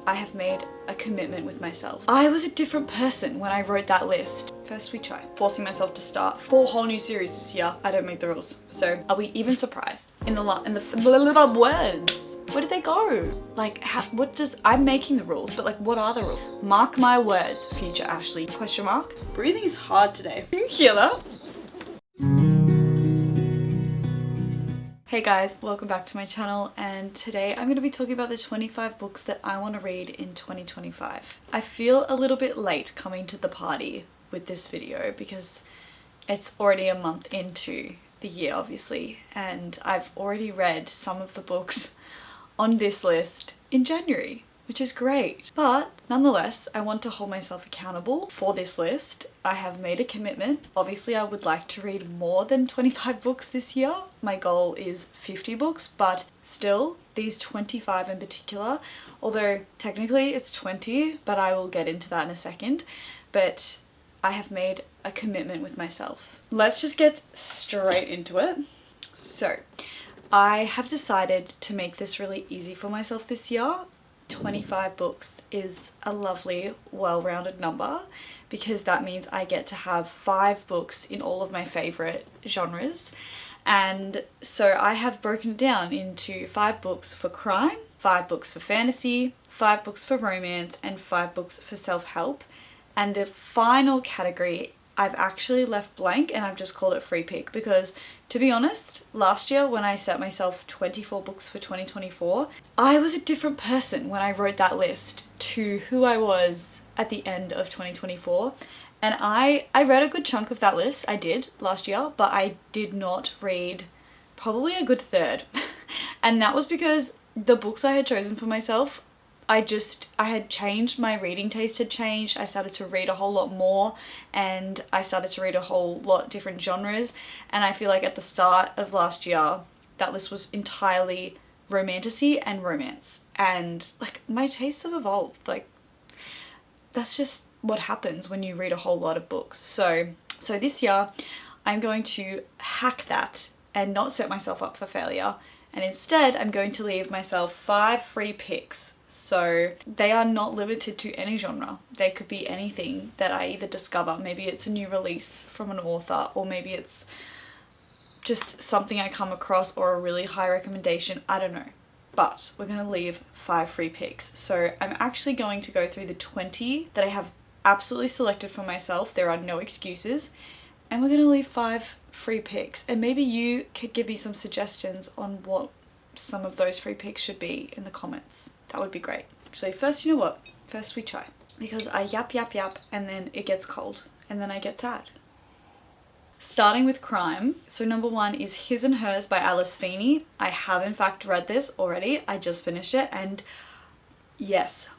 I have made a commitment with myself. I was a different person when I wrote that list. First we try. Forcing myself to start 4 whole new series this year. I don't make the rules. So are we even surprised? In the little words. Where did they go? Like, I'm making the rules, but like, what are the rules? Mark my words, future Ashley, question mark. Breathing is hard today. Can you hear that? Hey guys, welcome back to my channel, and today I'm going to be talking about the 25 books that I want to read in 2025. I feel a little bit late coming to the party with this video because it's already a month into the year obviously, and I've already read some of the books on this list in January, which is great. But nonetheless, I want to hold myself accountable for this list. I have made a commitment. Obviously, I would like to read more than 25 books this year. My goal is 50 books, but still, these 25 in particular, although technically it's 20, but I will get into that in a second. But I have made a commitment with myself. Let's just get straight into it. So, I have decided to make this really easy for myself this year. 25 books is a lovely, well-rounded number because that means I get to have 5 books in all of my favorite genres. And so I have broken it down into 5 books for crime, 5 books for fantasy, 5 books for romance, and 5 books for self-help. And the final category I've actually left blank, and I've just called it free pick because, to be honest, last year when I set myself 24 books for 2024, I was a different person when I wrote that list to who I was at the end of 2024. And I read a good chunk of that list, I did last year, but I did not read probably a good third. And that was because the books I had chosen for myself, I had changed, my reading taste had changed. I started to read a whole lot more, and I started to read a whole lot different genres. And I feel like at the start of last year, that list was entirely romantasy and romance. And like, my tastes have evolved. Like, that's just what happens when you read a whole lot of books. So this year, I'm going to hack that and not set myself up for failure. And instead, I'm going to leave myself 5 free picks. So they are not limited to any genre. They could be anything that I either discover. Maybe it's a new release from an author, or maybe it's just something I come across or a really high recommendation. I don't know. But we're going to leave 5 free picks. So I'm actually going to go through the 20 that I have absolutely selected for myself. There are no excuses. And we're going to leave 5 free picks. And maybe you could give me some suggestions on what some of those free picks should be in the comments. That would be great. Actually, first, you know what? First we try. Because I yap, and then it gets cold. And then I get sad. Starting with crime. So number 1 is His and Hers by Alice Feeney. I have in fact read this already. I just finished it, and yes,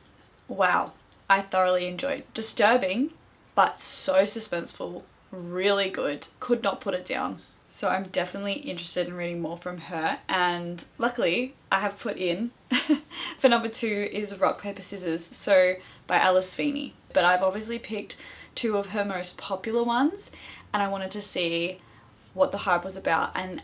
wow, I thoroughly enjoyed. Disturbing, but so suspenseful. Really good. Could not put it down. So I'm definitely interested in reading more from her, and luckily I have put in for number 2 is Rock, Paper, Scissors, so by Alice Feeney. But I've obviously picked 2 of her most popular ones, and I wanted to see what the hype was about and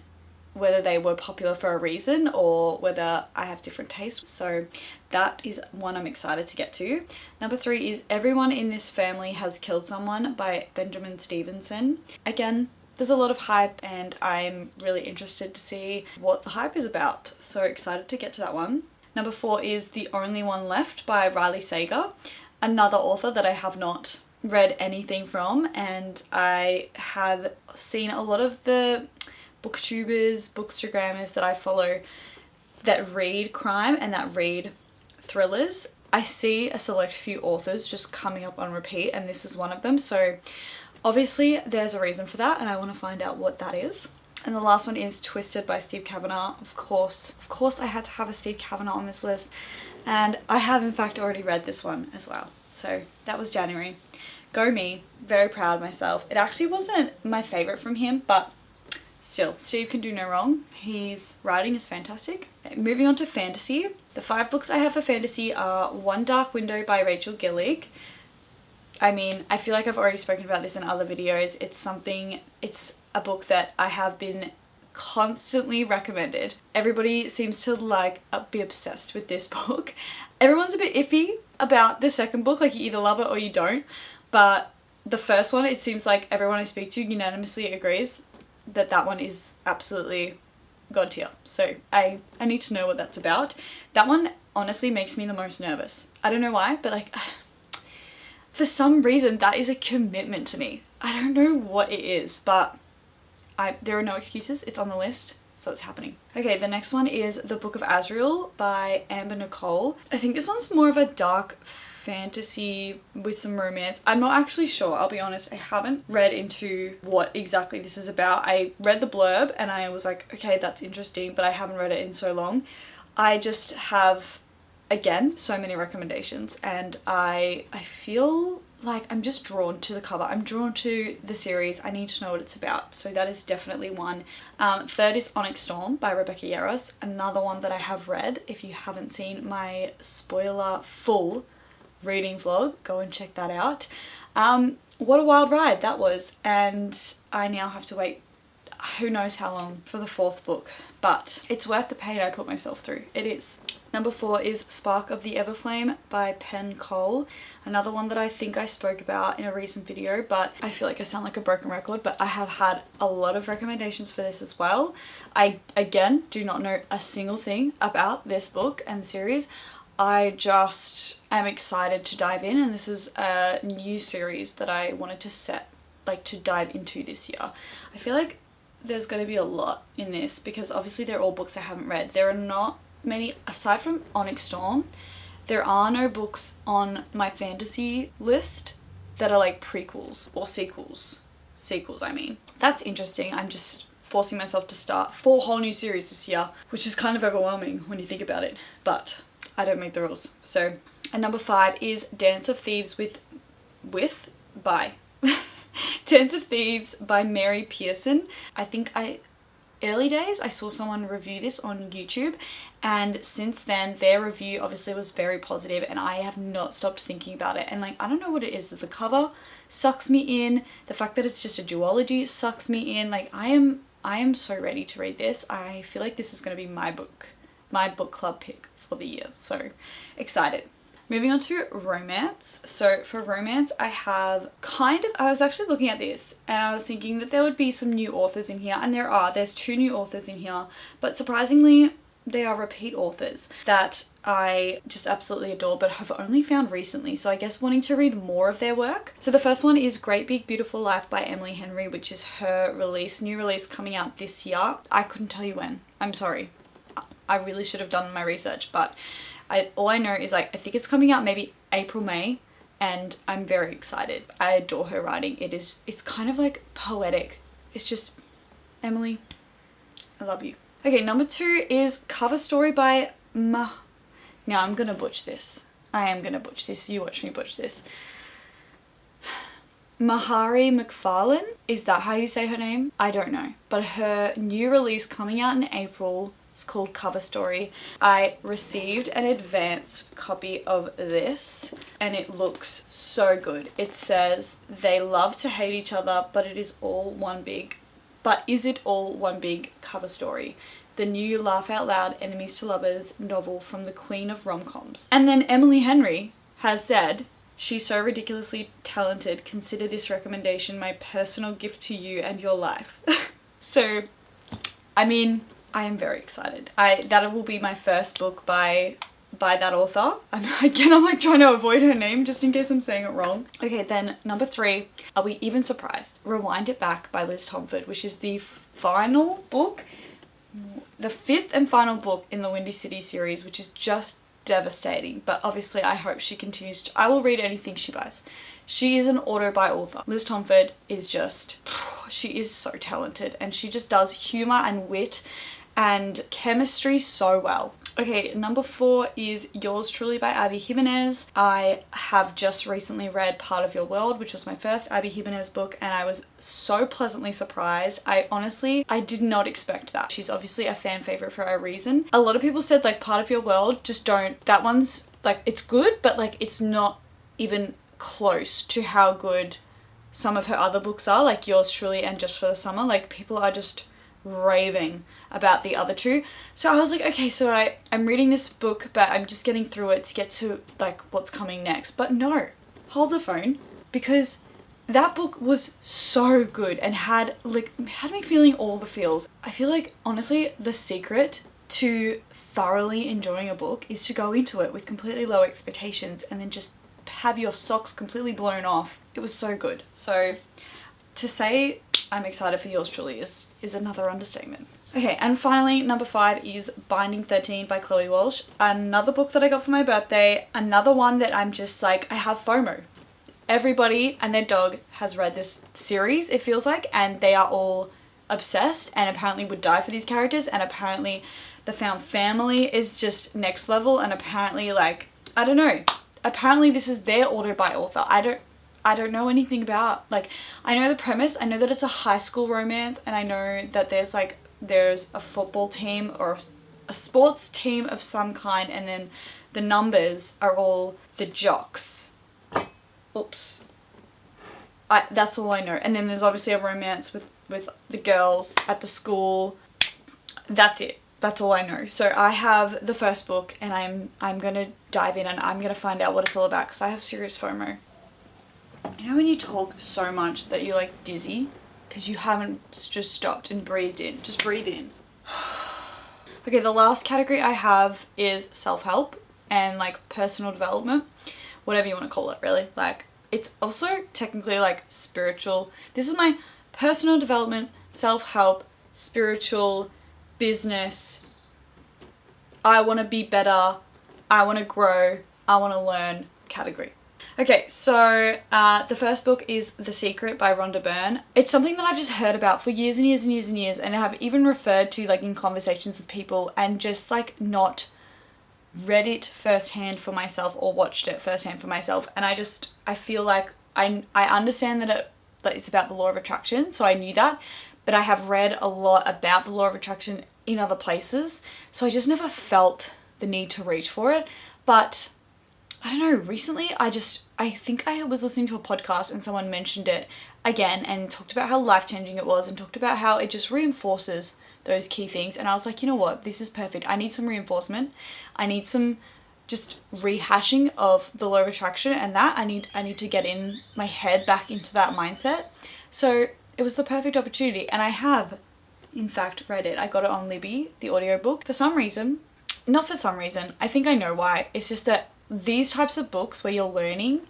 whether they were popular for a reason or whether I have different tastes. So that is one I'm excited to get to. Number 3 is Everyone in This Family Has Killed Someone by Benjamin Stevenson. Again, there's a lot of hype, and I'm really interested to see what the hype is about. So excited to get to that one. Number 4 is The Only One Left by Riley Sager, another author that I have not read anything from, and I have seen a lot of the booktubers, bookstagrammers that I follow that read crime and that read thrillers. I see a select few authors just coming up on repeat, and this is one of them. So obviously there's a reason for that, and I want to find out what that is. And the last one is Twisted by Steve Kavanagh. Of course I had to have a Steve Kavanagh on this list, and I have in fact already read this one as well. So that was January. Go me. Very proud of myself. It actually wasn't my favourite from him, but still, Steve can do no wrong. His writing is fantastic. Okay, moving on to fantasy. The 5 books I have for fantasy are One Dark Window by Rachel Gillig. I mean, I feel like I've already spoken about this in other videos. It's a book that I have been constantly recommended. Everybody seems to like be obsessed with this book. Everyone's a bit iffy about the second book, like you either love it or you don't, but the first one, it seems like everyone I speak to unanimously agrees that that one is absolutely god tier. So I need to know what that's about. That one honestly makes me the most nervous. I don't know why, but like for some reason that is a commitment to me. I don't know what it is, but there are no excuses. It's on the list, so it's happening. Okay, the next one is The Book of Azrael by Amber Nicole. I think this one's more of a dark fantasy with some romance. I'm not actually sure, I'll be honest. I haven't read into what exactly this is about. I read the blurb and I was like, okay, that's interesting, but I haven't read it in so long. I just have, again, so many recommendations, and I feel like I'm just drawn to the cover. I'm drawn to the series. I need to know what it's about. So that is definitely one. Third is Onyx Storm by Rebecca Yarros. Another one that I have read. If you haven't seen my spoiler full reading vlog, go and check that out. What a wild ride that was. And I now have to wait who knows how long for the fourth book. But it's worth the pain I put myself through. It is. Number 4 is Spark of the Everflame by Penn Cole. Another one that I think I spoke about in a recent video, but I feel like I sound like a broken record, but I have had a lot of recommendations for this as well. I, again, do not know a single thing about this book and the series. I just am excited to dive in, and this is a new series that I wanted to dive into this year. I feel like there's going to be a lot in this because obviously they're all books I haven't read. There are not many, aside from Onyx Storm, there are no books on my fantasy list that are like prequels or sequels. I mean. That's interesting. I'm just forcing myself to start 4 whole new series this year, which is kind of overwhelming when you think about it, but I don't make the rules. So, and number 5 is Dance of Thieves by Dance of Thieves by Mary Pearson. I think early days I saw someone review this on YouTube, and since then their review obviously was very positive, and I have not stopped thinking about it. And like, I don't know what it is, that the cover sucks me in, the fact that it's just a duology sucks me in. Like, I am so ready to read this. I feel like this is going to be my book club pick for the year. So excited. Moving on to romance. So for romance, I was actually looking at this and I was thinking that there would be some new authors in here, and there's 2 new authors in here, but surprisingly they are repeat authors that I just absolutely adore but have only found recently, so I guess wanting to read more of their work. So the first one is Great Big Beautiful Life by Emily Henry, which is her new release coming out this year. I couldn't tell you when. I'm sorry. I really should have done my research, but all I know is, like, I think it's coming out maybe April, May, and I'm very excited. I adore her writing. It's kind of like poetic. It's just, Emily, I love you. Okay, number 2 is Cover Story by Now I'm gonna butch this. I am gonna butch this. You watch me butch this. Mahari McFarlane? Is that how you say her name? I don't know. But her new release coming out in April, it's called Cover Story. I received an advance copy of this and it looks so good. It says, they love to hate each other, but is it all one big cover story? The new laugh out loud enemies to lovers novel from the queen of rom-coms. And then Emily Henry has said, she's so ridiculously talented. Consider this recommendation my personal gift to you and your life. So, I mean, I am very excited. That will be my first book by that author. I'm like trying to avoid her name just in case I'm saying it wrong. Okay, then number 3, Are We Even Surprised? Rewind It Back by Liz Tomford, which is the final book, the 5th and final book in the Windy City series, which is just devastating. But obviously I hope she continues to, I will read anything she buys. She is an auto-buy author. Liz Tomford is just, she is so talented, and she just does humor and wit and chemistry so well. Okay, number 4 is Yours Truly by Abby Jimenez. I have just recently read Part of Your World, which was my first Abby Jimenez book, and I was so pleasantly surprised. I did not expect that. She's obviously a fan favorite for a reason. A lot of people said, like, Part of Your World, just don't, that one's, like, it's good, but, like, it's not even close to how good some of her other books are, like Yours Truly and Just for the Summer. Like, people are just raving about the other two. So I was like, okay, so I'm reading this book, but I'm just getting through it to get to like what's coming next. But no, hold the phone, because that book was so good and had me feeling all the feels. I feel like honestly the secret to thoroughly enjoying a book is to go into it with completely low expectations and then just have your socks completely blown off. It was so good. So to say I'm excited for yours truly is another understatement. Okay, and finally, number 5 is Binding 13 by Chloe Walsh. Another book that I got for my birthday. Another one that I'm just like, I have FOMO. Everybody and their dog has read this series, it feels like, and they are all obsessed and apparently would die for these characters, and apparently the found family is just next level, and apparently like, I don't know, apparently this is their author by author. I don't know anything about, like, I know the premise, I know that it's a high school romance, and I know that there's a football team or a sports team of some kind, and then the numbers are all the jocks. Oops. That's all I know. And then there's obviously a romance with the girls at the school. That's it. That's all I know. So I have the first book, and I'm gonna dive in and I'm gonna find out what it's all about, because I have serious FOMO. You know when you talk so much that you're like dizzy because you haven't just stopped and breathed in? Just breathe in. Okay, the last category I have is self-help and like personal development, whatever you want to call it, really. Like, it's also technically like spiritual. This is my personal development, self-help, spiritual, business. I want to be better. I want to grow. I want to learn category. Okay, so the first book is The Secret by Rhonda Byrne. It's something that I've just heard about for years and years and years and years, and I have even referred to like in conversations with people, and just like not read it firsthand for myself or watched it firsthand for myself. And I feel like I understand that it's about the law of attraction, so I knew that, but I have read a lot about the law of attraction in other places, so I just never felt the need to reach for it. But I don't know, recently I think I was listening to a podcast and someone mentioned it again and talked about how life-changing it was, and talked about how it just reinforces those key things. And I was like, you know what, this is perfect. I need some reinforcement. I need some just rehashing of the law of attraction, and that I need to get in my head back into that mindset. So it was the perfect opportunity, and I have in fact read it. I got it on Libby, the audiobook. Not for some reason, I think I know why. It's just that these types of books where you're learning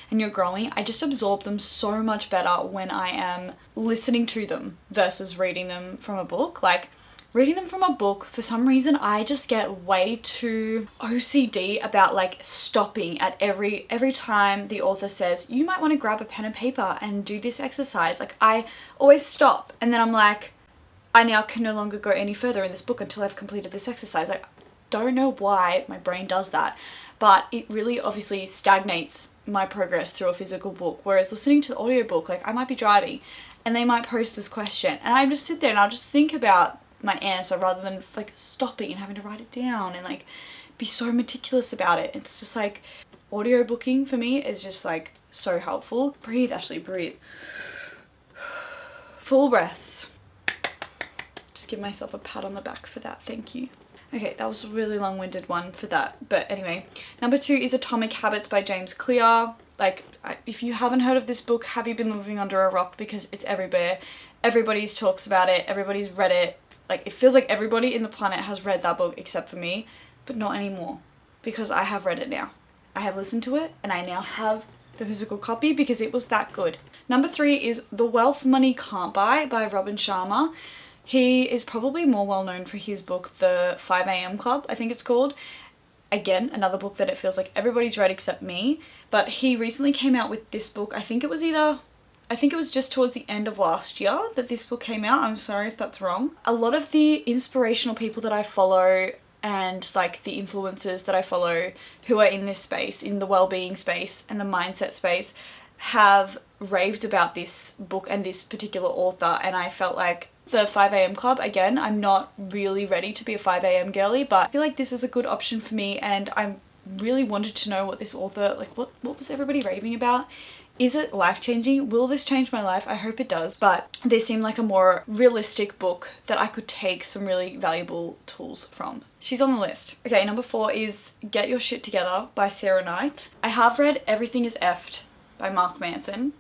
and you're growing, I just absorb them so much better when I am listening to them versus reading them from a book. Like, reading them from a book, for some reason I just get way too OCD about like stopping at every time the author says you might want to grab a pen and paper and do this exercise. Like, I always stop, and then I'm like, I now can no longer go any further in this book until I've completed this exercise. Like, don't know why my brain does that, but it really obviously stagnates my progress through a physical book. Whereas listening to the audiobook, like, I might be driving and they might post this question and I just sit there and I'll just think about my answer rather than like stopping and having to write it down and like be so meticulous about it. It's just like, audiobooking for me is just like so helpful. Breathe, Ashley, breathe. Full breaths. Just give myself a pat on the back for that. Thank you. Okay, that was a really long-winded one for that. But anyway, number 2 is Atomic Habits by James Clear. Like, if you haven't heard of this book, have you been living under a rock? Because it's everywhere. Everybody's talks about it. Everybody's read it. Like, it feels like everybody in the planet has read that book except for me, but not anymore, because I have read it now. I have listened to it, and I now have the physical copy because it was that good. Number 3 is The Wealth Money Can't Buy by Robin Sharma. He is probably more well known for his book, The 5 a.m. Club, I think it's called. Again, another book that it feels like everybody's read except me. But he recently came out with this book. I think it was just towards the end of last year that this book came out. I'm sorry if that's wrong. A lot of the inspirational people that I follow and like the influencers that I follow who are in this space, in the well-being space and the mindset space, have raved about this book and this particular author, and I felt like The 5 a.m. Club, again, I'm not really ready to be a 5 a.m. girly, but I feel like this is a good option for me, and I really wanted to know what this author, like what was everybody raving about Is it life-changing? Will this change my life? I hope it does. But this seemed like a more realistic book that I could take some really valuable tools from. She's on the list. Okay, number 4 is Get Your Shit Together by Sarah Knight. I have read Everything is Effed by Mark Manson,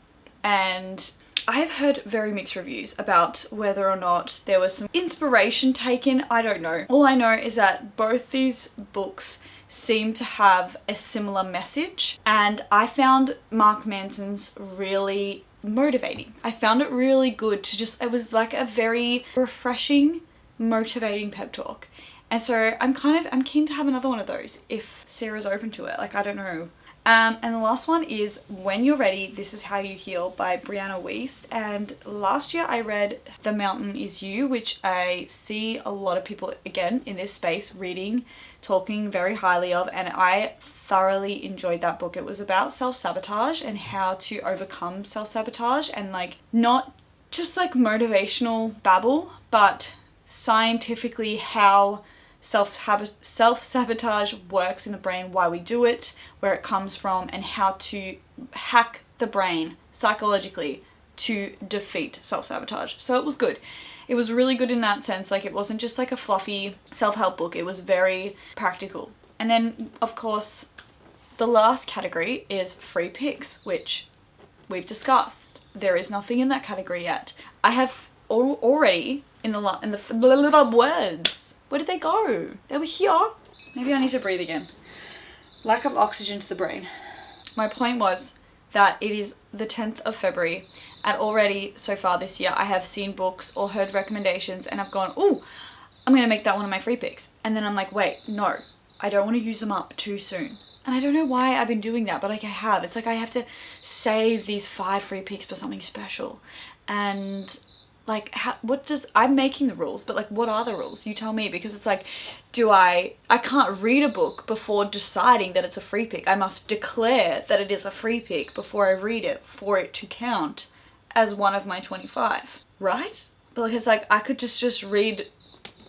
and I have heard very mixed reviews about whether or not there was some inspiration taken. I don't know. All I know is that both these books seem to have a similar message, and I found Mark Manson's really motivating. I found it really good to just, it was like a very refreshing, motivating pep talk. And so I'm keen to have another one of those if Sarah's open to it. Like, I don't know. And the last one is When You're Ready, This Is How You Heal by Brianna Wiest. And last year I read The Mountain Is You, which I see a lot of people, again, in this space reading, talking very highly of, and I thoroughly enjoyed that book. It was about self-sabotage and how to overcome self-sabotage, and like not just like motivational babble, but scientifically how self-sabotage works in the brain, why we do it, where it comes from, and how to hack the brain psychologically to defeat self-sabotage. So it was good. It was really good in that sense. Like, it wasn't just like a fluffy self-help book. It was very practical. And then, of course, the last category is free picks, which we've discussed. There is nothing in that category yet. I have already in the little words. Where did they go? They were here. Maybe I need to breathe again. Lack of oxygen to the brain. My point was that it is the 10th of February, and already so far this year I have seen books or heard recommendations and I've gone, oh, I'm gonna make that one of my free picks. And then I'm like, wait, no, I don't want to use them up too soon. And I don't know why I've been doing that, but like I have. It's like I have to save these 5 free picks for something special. And like, I'm making the rules, but like, what are the rules? You tell me, because it's like, I can't read a book before deciding that it's a free pick. I must declare that it is a free pick before I read it for it to count as one of my 25, right? But like, it's like, I could just read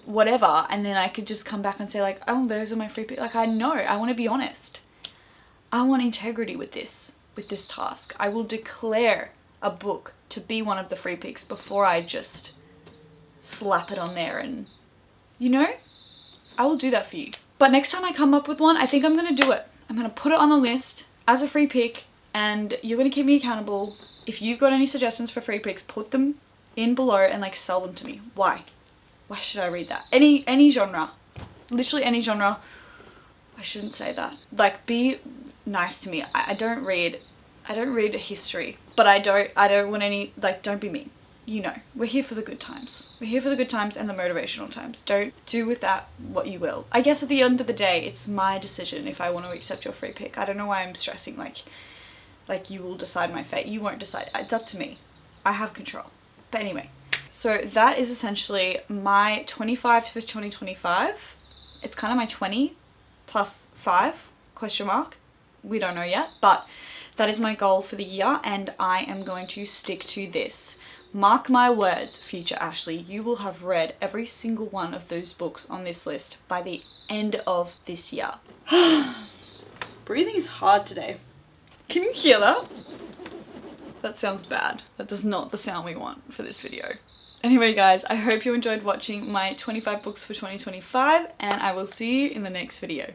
whatever, and then I could just come back and say like, oh, those are my free picks. Like, I know, I want to be honest. I want integrity with this task. I will declare a book to be one of the free picks before I just slap it on there, and you know, I will do that for you. But next time I come up with one, I think I'm gonna do it. I'm gonna put it on the list as a free pick, and you're gonna keep me accountable. If you've got any suggestions for free picks, put them in below and like sell them to me. Why should I read that? Any genre, literally any genre. I shouldn't say that. Like, be nice to me. I don't read history, but I don't want any, like, don't be mean. You know, we're here for the good times. We're here for the good times and the motivational times. Don't do with that what you will. I guess at the end of the day, it's my decision if I want to accept your free pick. I don't know why I'm stressing like you will decide my fate. You won't decide. It's up to me. I have control. But anyway, so that is essentially my 25 for 2025. It's kind of my 20 plus 5 question mark. We don't know yet, but that is my goal for the year, and I am going to stick to this. Mark my words, future Ashley, you will have read every single one of those books on this list by the end of this year. Breathing is hard today. Can you hear that? That sounds bad. That is not the sound we want for this video. Anyway guys, I hope you enjoyed watching my 25 books for 2025, and I will see you in the next video.